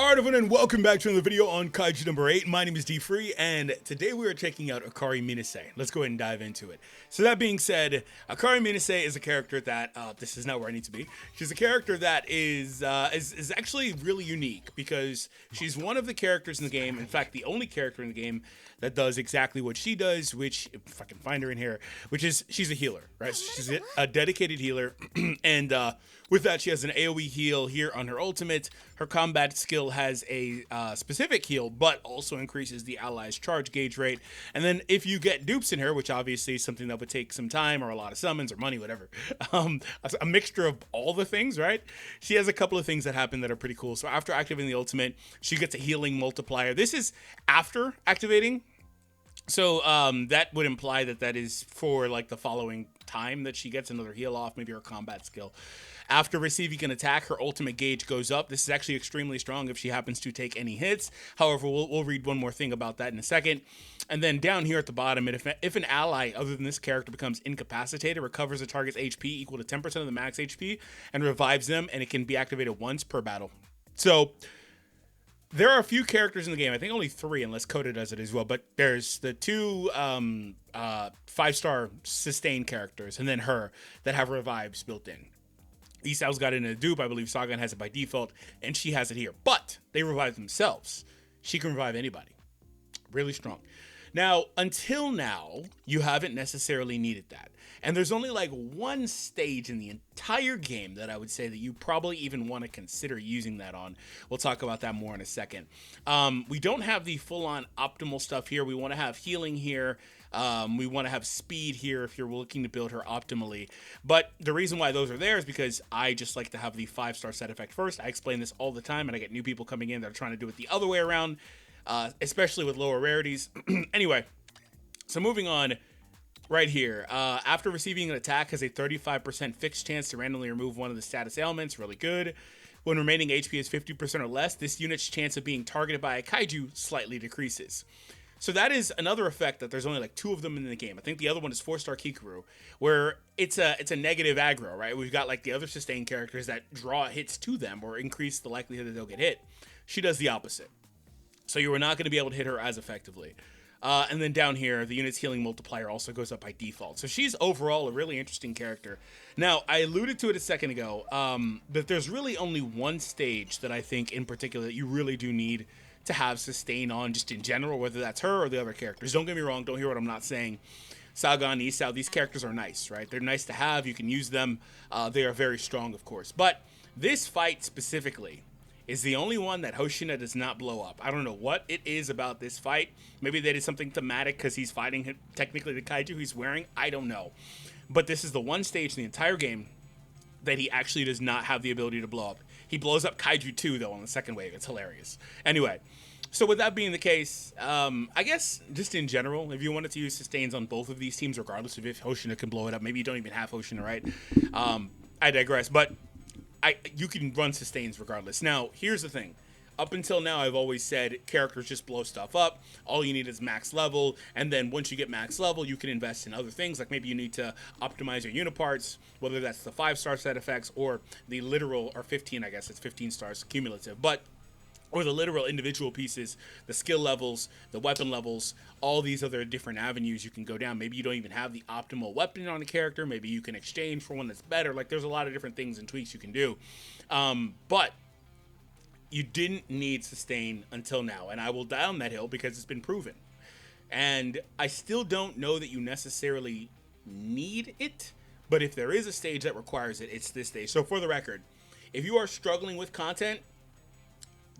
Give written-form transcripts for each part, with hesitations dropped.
Alright everyone, and welcome back to another video on Kaiju number 8. My name is Dfree, and today we are checking out Akari Minase. Let's go ahead and dive into it. So that being said, Akari Minase is a character that, this is not where I need to be. She's a character that is actually really unique, because she's one of the characters in the game, in fact the only character in the game that does exactly what she does, which, if I can find her in here, which is, she's a healer, right? So she's a dedicated healer, and with that she has an AoE heal here on her ultimate. Her combat skill has a specific heal, but also increases the allies' charge gauge rate. And then if you get dupes in her, which obviously is something that would take some time or a lot of summons or money, whatever, a mixture of all the things, right? She has a couple of things that happen that are pretty cool. So after activating the ultimate, she gets a healing multiplier. This is after activating. So that would imply that that is for like the following time that she gets another heal off, maybe her combat skill. After receiving an attack, her ultimate gauge goes up. This is actually extremely strong if she happens to take any hits. However, we'll read one more thing about that in a second. And then down here at the bottom, if an ally other than this character becomes incapacitated, recovers the target's HP equal to 10% of the max HP and revives them, and it can be activated once per battle. So there are a few characters in the game, I think only 3 unless Coda does it as well, but there's the 2 5-star sustain characters and then her that have revives built in. Isau's got it in a dupe, I believe Sagan has it by default, and she has it here. But they revive themselves. She can revive anybody. Really strong. Now, until now, you haven't necessarily needed that. And there's only like one stage in the entire game that I would say that you probably even want to consider using that on. We'll talk about that more in a second. We don't have the full-on optimal stuff here. We want to have healing here. We want to have speed here if you're looking to build her optimally. But the reason why those are there is because I just like to have the 5-star set effect first. I explain this all the time, and I get new people coming in that are trying to do it the other way around, especially with lower rarities. Anyway, so moving on. Right here, after receiving an attack, has a 35% fixed chance to randomly remove one of the status ailments. Really good. When remaining HP is 50% or less, this unit's chance of being targeted by a kaiju slightly decreases. So that is another effect that there's only like 2 of them in the game. I think the other one is 4-star Kikuru, where it's a negative aggro, right? We've got like the other sustain characters that draw hits to them or increase the likelihood that they'll get hit. She does the opposite. So you are not going to be able to hit her as effectively. And then down here, the unit's healing multiplier also goes up by default. So she's overall a really interesting character. Now, I alluded to it a second ago, that there's really only one stage that I think in particular that you really do need to have sustain on just in general, whether that's her or the other characters. Don't get me wrong, don't hear what I'm not saying. Sagan, Isau, these characters are nice, right? They're nice to have, you can use them. They are very strong, of course. But this fight specifically is the only one that Hoshina does not blow up. I don't know what it is about this fight. Maybe they did something thematic because he's fighting technically the kaiju he's wearing. I don't know. But this is the one stage in the entire game that he actually does not have the ability to blow up. He blows up Kaiju 2, though, on the second wave. It's hilarious. Anyway, so with that being the case, I guess just in general, if you wanted to use sustains on both of these teams, regardless of if Hoshina can blow it up, maybe you don't even have Hoshina, right? I digress. But you can run sustains regardless. Now, here's the thing. Up until now, I've always said characters just blow stuff up. All you need is max level, and then once you get max level, you can invest in other things. Like maybe you need to optimize your unit parts, whether that's the 5-star set effects or the literal, or 15, I guess it's 15 stars cumulative. But or the literal individual pieces, the skill levels, the weapon levels, all these other different avenues you can go down. Maybe you don't even have the optimal weapon on a character. Maybe you can exchange for one that's better. Like, there's a lot of different things and tweaks you can do. But you didn't need sustain until now. And I will die on that hill because it's been proven. And I still don't know that you necessarily need it. But if there is a stage that requires it, it's this stage. So for the record, if you are struggling with content,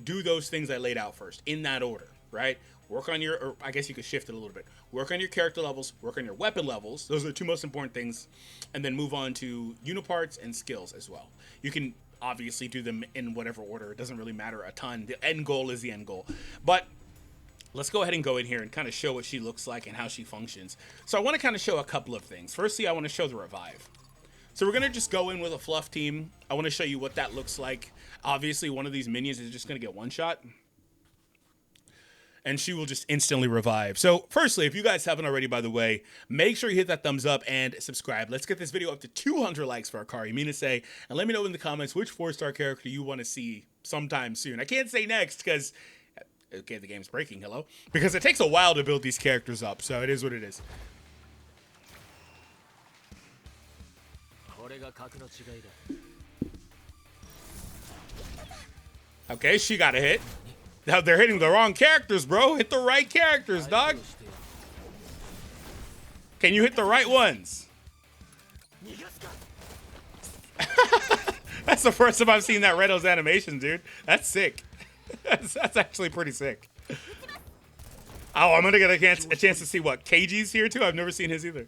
do those things I laid out first, in that order, right? Work on your, or I guess you could shift it a little bit. Work on your character levels, work on your weapon levels. Those are the 2 most important things. And then move on to unit parts and skills as well. You can obviously do them in whatever order. It doesn't really matter a ton. The end goal is the end goal. But let's go ahead and go in here and kind of show what she looks like and how she functions. So I want to kind of show a couple of things. Firstly, I want to show the revive. So we're going to just go in with a fluff team. I want to show you what that looks like. Obviously, one of these minions is just going to get one shot. And she will just instantly revive. So firstly, if you guys haven't already, by the way, make sure you hit that thumbs up and subscribe. Let's get this video up to 200 likes for Akari Minase. And let me know in the comments which 4-star character you want to see sometime soon. I can't say next because, okay, the game's breaking, hello? Because it takes a while to build these characters up, so it is what it is. Okay, she got a hit. Now they're hitting the wrong characters, bro. Hit the right characters, dog. Can you hit the right ones? That's the first time I've seen that Redo's animation, dude. That's sick. That's actually pretty sick. Oh, I'm gonna get a chance to see what Keiji's here too. I've never seen his either.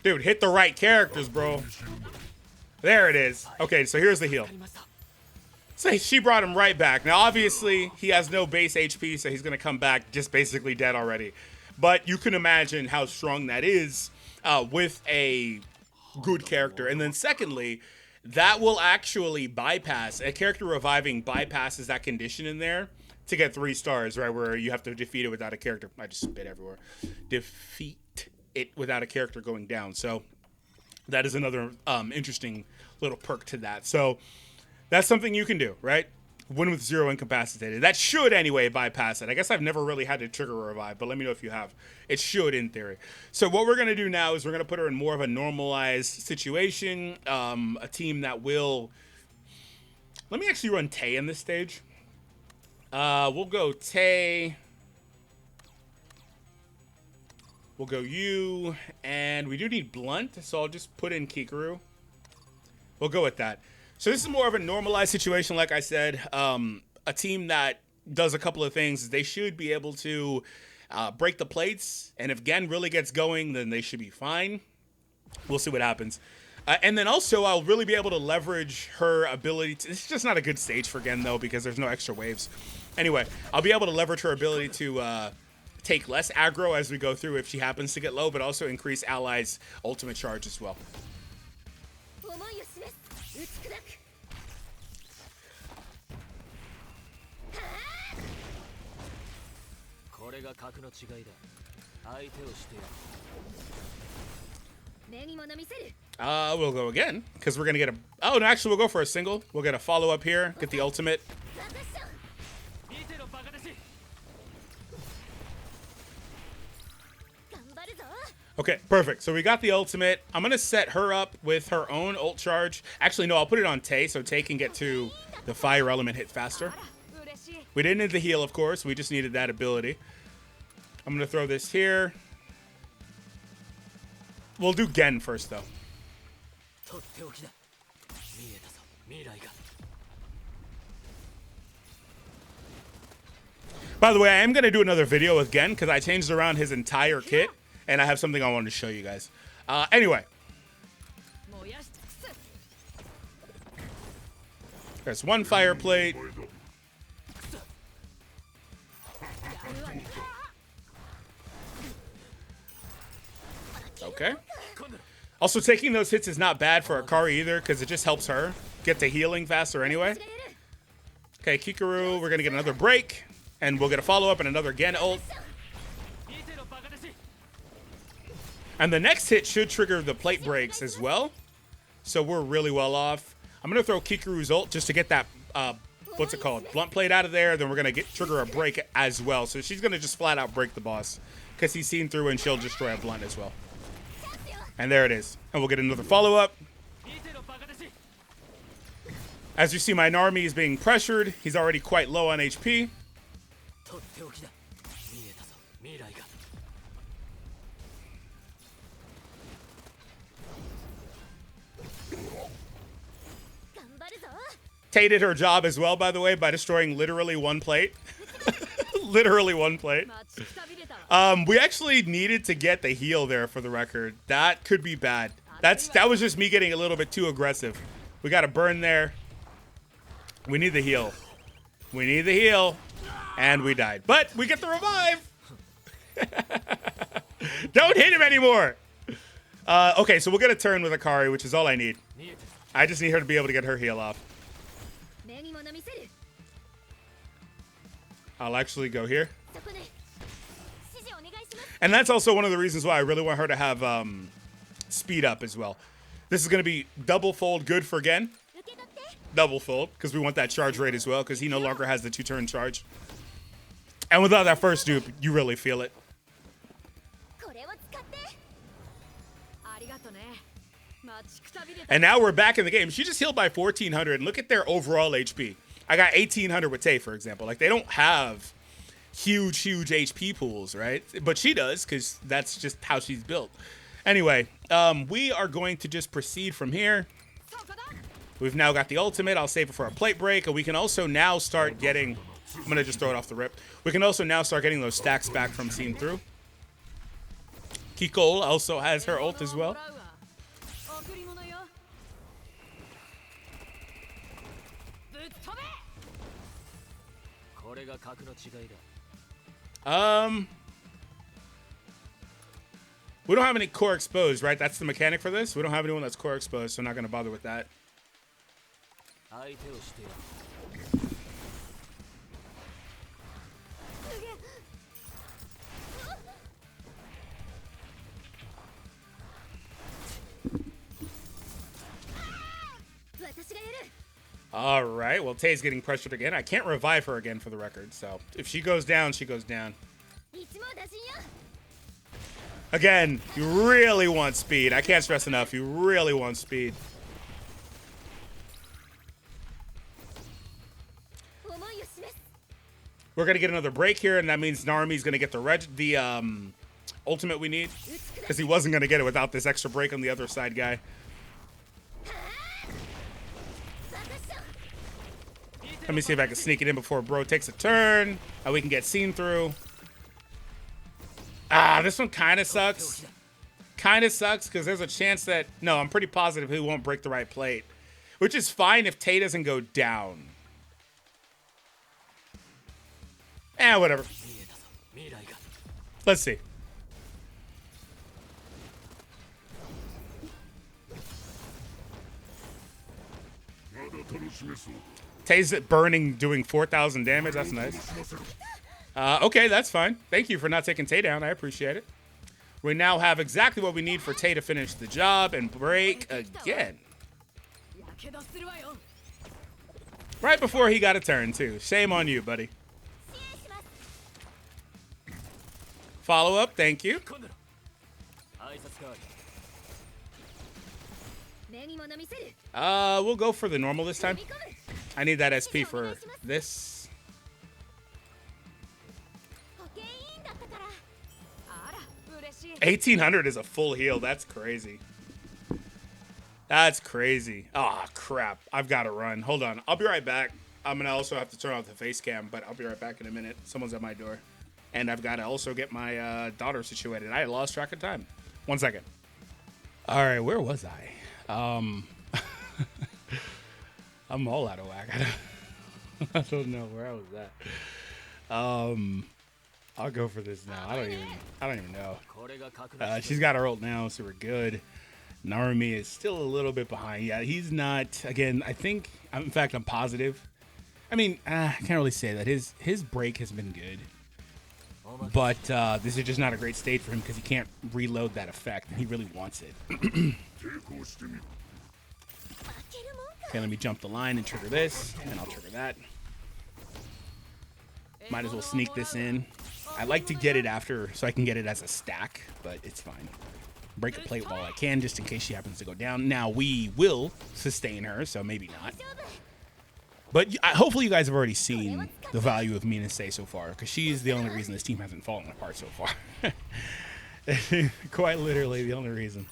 Dude, hit the right characters, bro. There it is. Okay, so here's the heal. So she brought him right back. Now, obviously, he has no base HP, so he's going to come back just basically dead already. But you can imagine how strong that is with a good character. And then secondly, that will actually bypass, a character reviving bypasses that condition in there to get 3 stars, right, where you have to defeat it without a character. I just spit everywhere. Defeat it without a character going down. So that is another interesting little perk to that. So that's something you can do, right? Win with 0 incapacitated. That should anyway bypass it. I guess I've never really had to trigger a revive, but let me know if you have. It should in theory. So what we're going to do now is we're going to put her in more of a normalized situation, a team that will... Let me actually run Tay in this stage. We'll go Tay. We'll go you, and we do need Blunt, so I'll just put in Kikaru. We'll go with that. So this is more of a normalized situation, like I said. A team that does a couple of things. They should be able to break the plates, and if Gen really gets going, then they should be fine. We'll see what happens. And then also, I'll really be able to leverage her ability to... It's just not a good stage for Gen, though, because there's no extra waves. Anyway, I'll be able to leverage her ability to... take less aggro as we go through if she happens to get low, but also increase allies' ultimate charge as well. We'll go again, because we're going to get a... Oh, no, actually, we'll go for a single. We'll get a follow-up here, get the ultimate. Okay, perfect. So we got the ultimate. I'm going to set her up with her own ult charge. Actually, no, I'll put it on Tay so Tay can get to the fire element hit faster. We didn't need the heal, of course. We just needed that ability. I'm going to throw this here. We'll do Gen first, though. By the way, I am going to do another video with Gen because I changed around his entire kit. And I have something I wanted to show you guys. Anyway. There's one fire plate. Okay. Also, taking those hits is not bad for Akari either, because it just helps her get to healing faster anyway. Okay, Kikaru, we're going to get another break. And we'll get a follow-up and another Gen ult. And the next hit should trigger the plate breaks as well. So we're really well off. I'm going to throw Kikaru's ult just to get that, what's it called? Blunt plate out of there. Then we're going to trigger a break as well. So she's going to just flat out break the boss. Because he's seen through and she'll destroy a blunt as well. And there it is. And we'll get another follow-up. As you see, my Narmi is being pressured. He's already quite low on HP. Tay did her job as well, by the way, by destroying literally one plate. Literally one plate. We actually needed to get the heal there for the record. That could be bad. That was just me getting a little bit too aggressive. We got a burn there. We need the heal. We need the heal. And we died. But we get the revive. Don't hit him anymore. Okay, so we'll get a turn with Akari, which is all I need. I just need her to be able to get her heal off. I'll actually go here. And that's also one of the reasons why I really want her to have speed up as well. This is going to be double fold good for Gen. Double fold, because we want that charge rate as well, because he no longer has the 2-turn charge. And without that first dupe, you really feel it. And now we're back in the game. She just healed by 1,400, and look at their overall HP. I got 1,800 with Tay, for example. Like, they don't have huge HP pools, right? But she does, because that's just how she's built. Anyway, we are going to just proceed from here. We've now got the ultimate. I'll save it for a plate break, and we can also now start getting... I'm going to just throw it off the rip. We can also now start getting those stacks back from seeing through. Kiko also has her ult as well. We don't have any core exposed, right? That's the mechanic for this. We don't have anyone that's core exposed, so I'm not going to bother with that. All right, well, Tay's getting pressured again. I can't revive her again for the record, so if she goes down, she goes down. Again, you really want speed. I can't stress enough, you really want speed. We're going to get another break here, and that means Narumi's going to get the ultimate we need, because he wasn't going to get it without this extra break on the other side guy. Let me see if I can sneak it in before bro takes a turn. We can get seen through. This one kind of sucks. Kind of sucks because there's a chance that... No, I'm pretty positive he won't break the right plate. Which is fine if Tay doesn't go down. Whatever. Let's see. Tay's burning, doing 4,000 damage. That's nice. Okay, that's fine. Thank you for not taking Tay down. I appreciate it. We now have exactly what we need for Tay to finish the job and break again. Right before he got a turn, too. Shame on you, buddy. Follow up, thank you. We'll go for the normal this time. I need that SP for this. 1,800 is a full heal. That's crazy. That's crazy. Oh, crap. I've got to run. Hold on. I'll be right back. I'm going to also have to turn off the face cam, but I'll be right back in a minute. Someone's at my door. And I've got to also get my daughter situated. I lost track of time. 1 second. All right, where was I? I'm all out of whack. I don't know where I was at. I'll go for this now. I don't even know. She's got her ult now, so we're good. Narumi is still a little bit behind. Yeah, he's not. Again, I think. In fact, I'm positive. I mean, I can't really say that his break has been good, but this is just not a great state for him because he can't reload that effect, and he really wants it. Okay, let me jump the line and trigger this, and I'll trigger that. Might as well sneak this in. I like to get it after so I can get it as a stack, but it's fine. Break a plate while I can, just in case she happens to go down. Now, we will sustain her, so maybe not. But hopefully you guys have already seen the value of Minase so far, because she's the only reason this team hasn't fallen apart so far. Quite literally the only reason.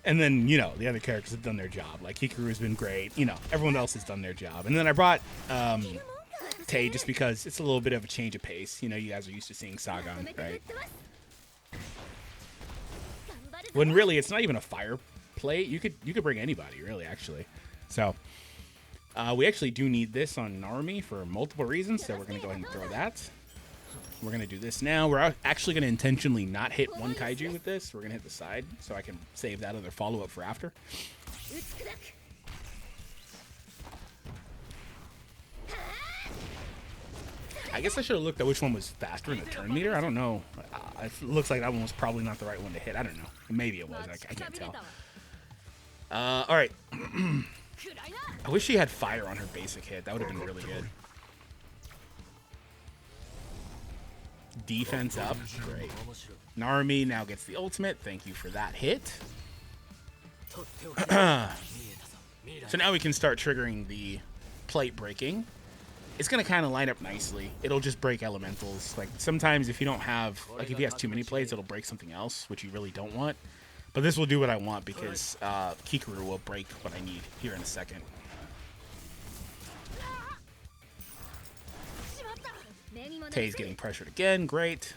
And then, you know, the other characters have done their job. Like, Hikaru's been great. You know, everyone else has done their job. And then I brought Tay just because it's a little bit of a change of pace. You know, you guys are used to seeing Sagan, right? When really, it's not even a fire plate. You could bring anybody, really, actually. So, we actually do need this on Narumi for multiple reasons, so we're going to go ahead and throw that. We're going to do this now. We're actually going to intentionally not hit one Kaiju with this. We're going to hit the side so I can save that other follow-up for after. I guess I should have looked at which one was faster in the turn meter. I don't know. It looks like that one was probably not the right one to hit. I don't know. Maybe it was. I can't tell. All right. I wish she had fire on her basic hit. That would have been really good. Defense up. Great. Narumi now gets the ultimate. Thank you for that hit. So now we can start triggering the plate breaking. It's going to kind of line up nicely. It'll just break elementals. Like sometimes if you don't have, like if he has too many plates, it'll break something else, which you really don't want. But this will do what I want because Kikaru will break what I need here in a second. Tei's getting pressured again. Great.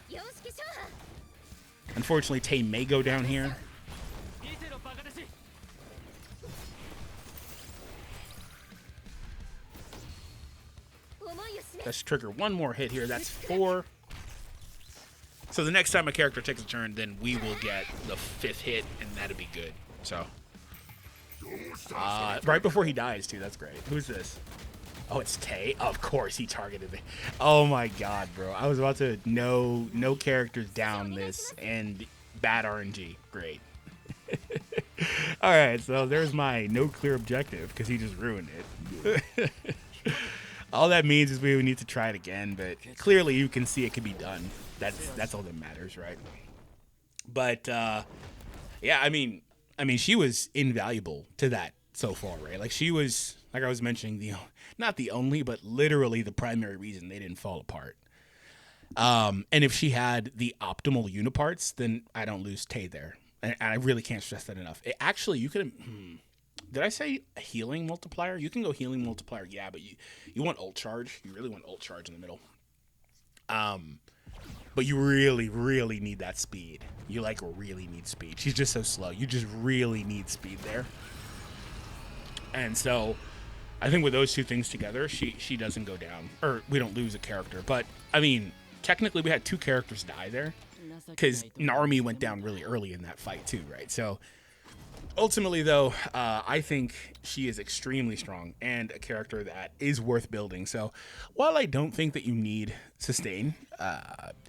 Unfortunately, Tei may go down here. Let's trigger one more hit here. That's 4. So the next time a character takes a turn, then we will get the 5th hit, and that'd be good. So, right before he dies, too. That's great. Who's this? Oh, it's Tei. Of course, he targeted me. Oh my god, bro. I was about to no characters down this, and bad RNG. Great. All right, so there's my no clear objective because he just ruined it. All that means is we would need to try it again, but clearly you can see it can be done. That's all that matters, right? But yeah, I mean, she was invaluable to that so far, right? Like she was, like I was mentioning, not the only, but literally the primary reason they didn't fall apart. And if she had the optimal uniparts, then I don't lose Tei there. And I really can't stress that enough. Actually, you could. Did I say healing multiplier? You can go healing multiplier, yeah, but you want ult charge. You really want ult charge in the middle. But you really, really need that speed. You like really need speed. She's just so slow. You just really need speed there. And so I think with those two things together, she doesn't go down. Or we don't lose a character. But, I mean, technically we had 2 characters die there. Because Narumi went down really early in that fight too, right? So ultimately, though, I think she is extremely strong and a character that is worth building. So while I don't think that you need sustain,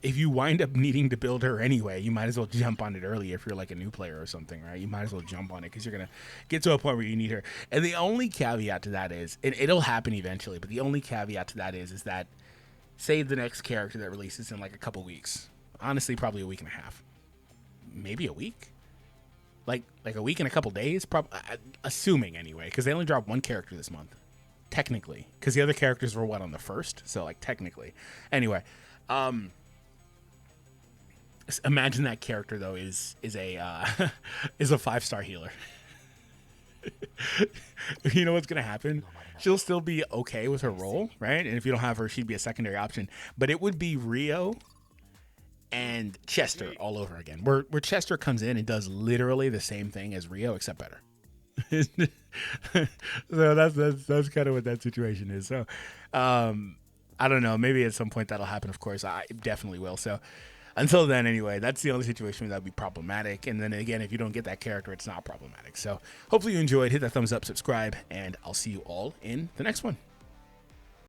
if you wind up needing to build her anyway, you might as well jump on it early if you're like a new player or something, right? You might as well jump on it because you're going to get to a point where you need her. And the only caveat to that is, and it'll happen eventually, but the only caveat to that is that say the next character that releases in like a couple weeks, honestly, probably a week and a half, maybe a week. Like a week and a couple days, assuming anyway, because they only dropped 1 character this month, technically, because the other characters were on the 1st, so like technically. Anyway, imagine that character though is a is a 5-star healer. You know what's gonna happen? She'll still be okay with her role, right? And if you don't have her, she'd be a secondary option. But it would be Rio and Chester all over again, where Chester comes in and does literally the same thing as Rio, except better. So that's kind of what that situation is. So I don't know, maybe at some point that'll happen. Of course, I definitely will. So until then, anyway, that's the only situation that would be problematic. And then again, if you don't get that character, it's not problematic. So hopefully you enjoyed. Hit that thumbs up, subscribe, and I'll see you all in the next one.